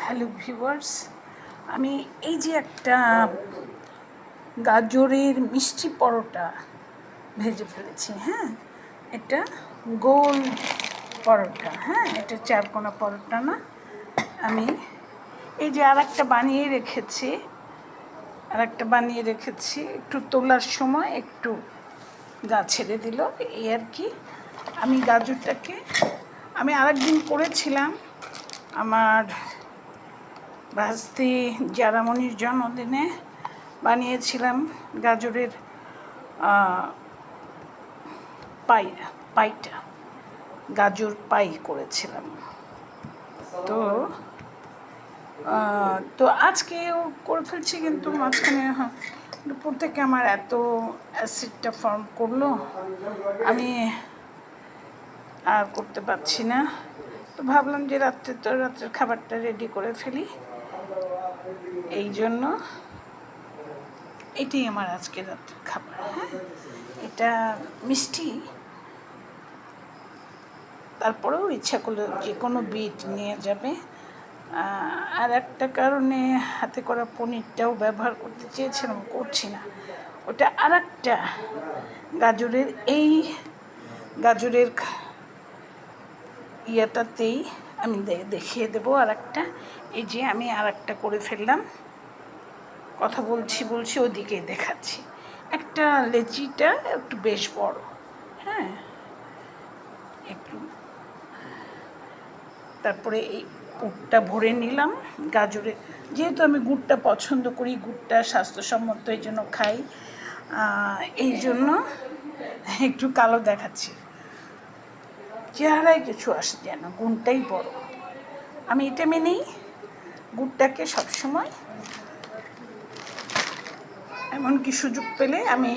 Hello viewers, আমি এই যে একটা গাজরের মিষ্টি পরোটা ভেজে ফেলেছি। হ্যাঁ, এটা গোল পরোটা। হ্যাঁ, এটা চারকোনা পরোটা না। আমি এই যে আর একটা বানিয়ে রেখেছি একটু তোলার সময় একটু গা ছেড়ে দিল, এই আর কি। আমি গাজরটাকে আমি আরেকদিন করেছিলাম আমার ভাস্তি জারামণির জন্মদিনে, বানিয়েছিলাম গাজরের পাইটা, গাজর পাই করেছিলাম। তো আজকেও করে ফেলছি, কিন্তু মাঝখানে দুপুর থেকে আমার এত অ্যাসিডটা ফর্ম করলো, আমি আর করতে পারছি না। তো ভাবলাম যে রাত্রের খাবারটা রেডি করে ফেলি, এই জন্য এটাই আমার আজকে রাত্রের খাবার। হ্যাঁ, এটা মিষ্টি, তারপরেও ইচ্ছা করলে যে কোনো বিট নিয়ে যাবে। আর একটা কারণে হাতে করা পনিরটাও ব্যবহার করতে চেয়েছিলাম, করছি না। ওটা আর একটা গাজরের ইয়েটাতেই আমি দেখিয়ে দেবো আর একটা। এই যে আমি আর একটা করে ফেললাম, কথা বলছি ওদিকে দেখাচ্ছি। একটা লেচিটা একটু বেশ বড়, হ্যাঁ, একটু। তারপরে এই পুরটা ভরে নিলাম গাজরে, যেহেতু আমি গুড়টা পছন্দ করি, গুড়টা স্বাস্থ্যসম্মত, এই জন্য খাই, এই জন্য একটু কালো দেখাচ্ছি, চেহারায় কিছু আসে যায় না, গুড়টাই বড়। আমি এটা মেনেই গুড়টাকে সবসময়, এমনকি সুযোগ পেলে আমি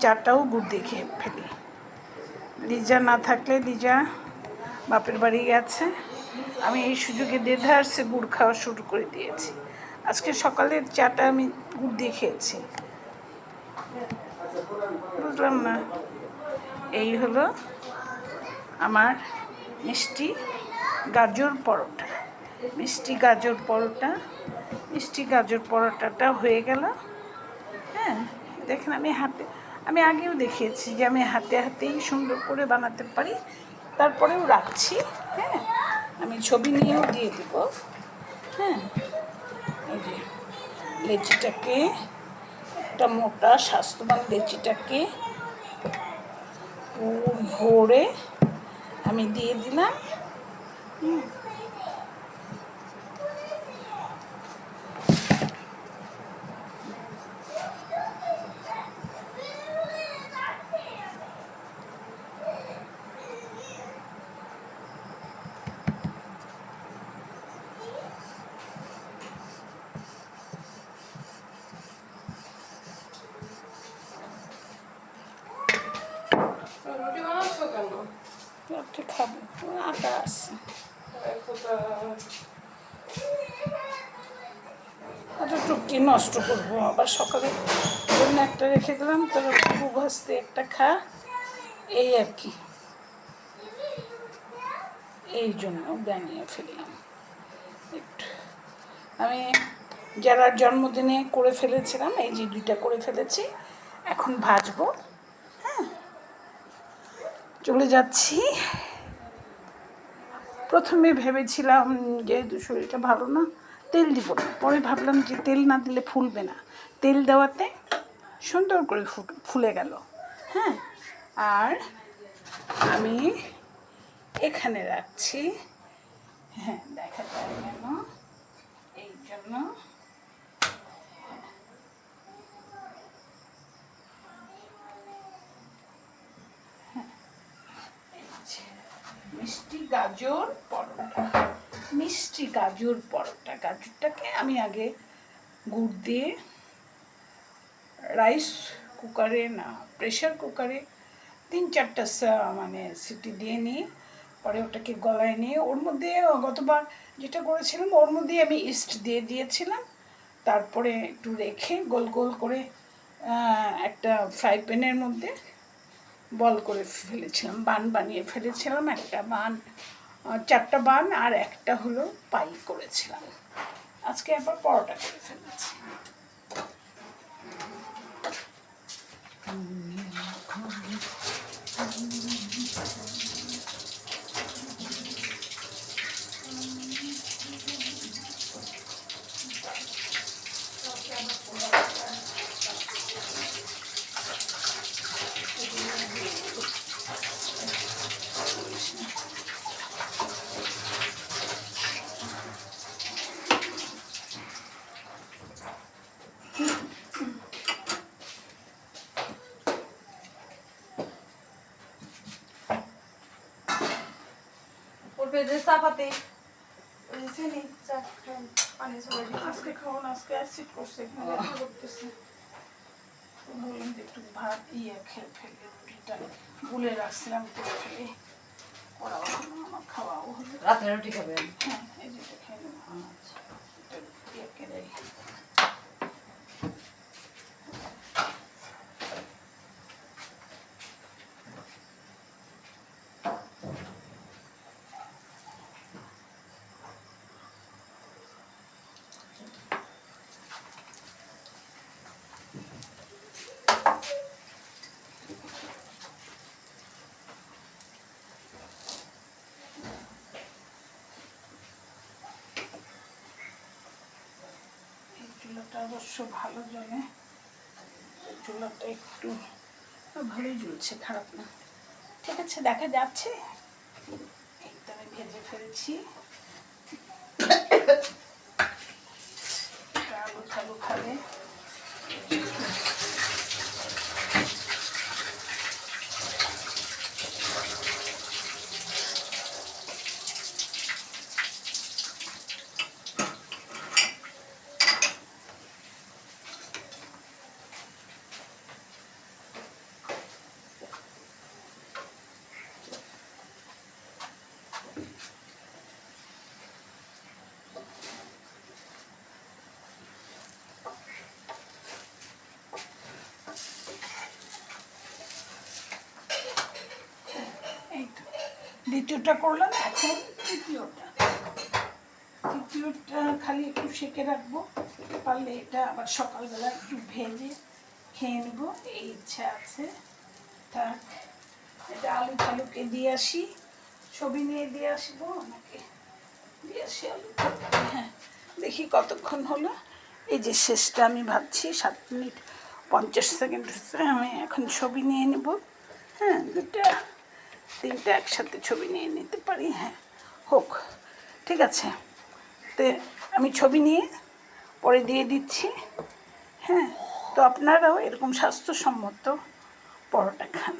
চাটাও গুড় দিয়ে খেয়ে ফেলি। লিজা না থাকলে, লিজা বাপের বাড়ি গেছে, আমি এই সুযোগে দেধারসে গুড় খাওয়া শুরু করে দিয়েছি। আজকে সকালের চাটা আমি গুড় দিয়ে খেয়েছি, বুঝলাম না। এই হলো আমার মিষ্টি গাজর পরোটা। মিষ্টি গাজর পরোটাটা হয়ে গেল। হ্যাঁ, দেখেন আমি আগেও দেখিয়েছি যে আমি হাতেই সুন্দর করে বানাতে পারি। তারপরেও রাখছি, হ্যাঁ, আমি ছবি নিয়েও দিয়ে দেব। হ্যাঁ, এই যে লেচিটাকে, একটা মোটা স্বাস্থ্যবান লেচিটাকে পুর ভরে আমি দিয়ে দিলাম। খাবো, আটা আছে, টুকটি নষ্ট করবো আবার সকালে জন্য একটা রেখে দিলাম, তোরা খুব ভাসতে একটা খা, এই আর কি, এই জন্য বানিয়ে ফেললাম একটু। আমি যারা জন্মদিনে করে ফেলেছিলাম, এই যে 2টা করে ফেলেছি, এখন ভাজবো। হ্যাঁ, চলে যাচ্ছি। প্রথমে ভেবেছিলাম যেহেতু শরীরটা ভালো না, তেল দিব না, পরে ভাবলাম যে তেল না দিলে ফুলবে না, তেল দেওয়াতে সুন্দর করে ফুলে গেল। হ্যাঁ, আর আমি এখানে রাখছি, হ্যাঁ, দেখা যায় কেন, এই জন্য। মিষ্টি গাজর পরোটা, গাজরটাকে আমি আগে গুড় দিয়ে রাইস কুকারে, না প্রেশার কুকারে 3-4টা মানে সিটি দিয়ে নিয়ে, পরে ওটাকে গলায় নিয়ে ওর মধ্যে গতবার যেটা করেছিলাম ওর মধ্যে আমি ইস্ট দিয়ে দিয়েছিলাম। তারপরে একটু রেখে গোল গোল করে একটা ফ্রাই প্যানের মধ্যে বল করে ফেলেছিলাম, বানিয়ে ফেলেছিলাম, একটা বান 4টা বান আর একটা হলো পাই করেছিলাম। আজকে আবার পরোটা করে ফেলেছি। আজকে খাওয়ান, আজকে অ্যাসিড করছে, এখানে ব্যথা করতেছে। ভাবলাম যে একটু ভাত খেয়ে ফেলে, রুটিটা গুলে রাখছিলাম করে ফেলে, ওরাও হলো আমার খাওয়াও হলো। রাত্রে রুটি খাবেন? হ্যাঁ, এই যেটা খেয়ে নেবো। আচ্ছা, এটা দেয়। চুলাটা অবশ্য ভালো জ্বলে, চুলাটা একটু ভালোই জ্বলছে, খারাপ না। ঠিক আছে, দেখা যাচ্ছে। একটু আমি ভেজে ফেলছি। আলু থালু খাবে। এই তো দ্বিতীয়টা করলাম, এখন তৃতীয়টা খালি একটু সেঁকে রাখবো, পারলে এটা আবার সকালবেলা একটু ভেজে খেয়ে নেবো, এই ইচ্ছা আছে। তা এটা আলু টালুকে দিয়ে আসি, ছবি নিয়ে দিয়ে আসবো, আমাকে দিয়ে আসি আলু। হ্যাঁ, দেখি কতক্ষণ হলো। এই যে শেষটা আমি ভাবছি 7 মিনিট 50 সেকেন্ড হচ্ছে। আমি এখন ছবি নিয়ে নেব। হ্যাঁ, 2টা 3টা একসাথে ছবি নিয়ে নিতে পারি। হ্যাঁ, হোক, ঠিক আছে। তো আমি ছবি নিয়ে পরে দিয়ে দিচ্ছি। হ্যাঁ, তো আপনারাও এরকম স্বাস্থ্যসম্মত পরোটা খান।